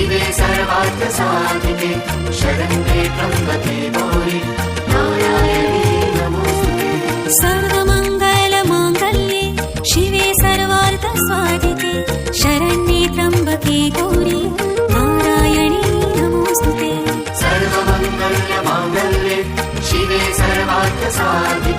शिवे सर्वार्थसाधिके शरण्ये त्र्यम्बके गौरि नारायणी नमोस्तुते। सर्वमङ्गलमाङ्गल्ये शिवे सर्वार्थसाधिके शरण्ये त्र्यम्बके गौरि नारायणी नमोस्तुते। सर्वमङ्गलमाङ्गल्ये शिवे सर्वार्थसाधिके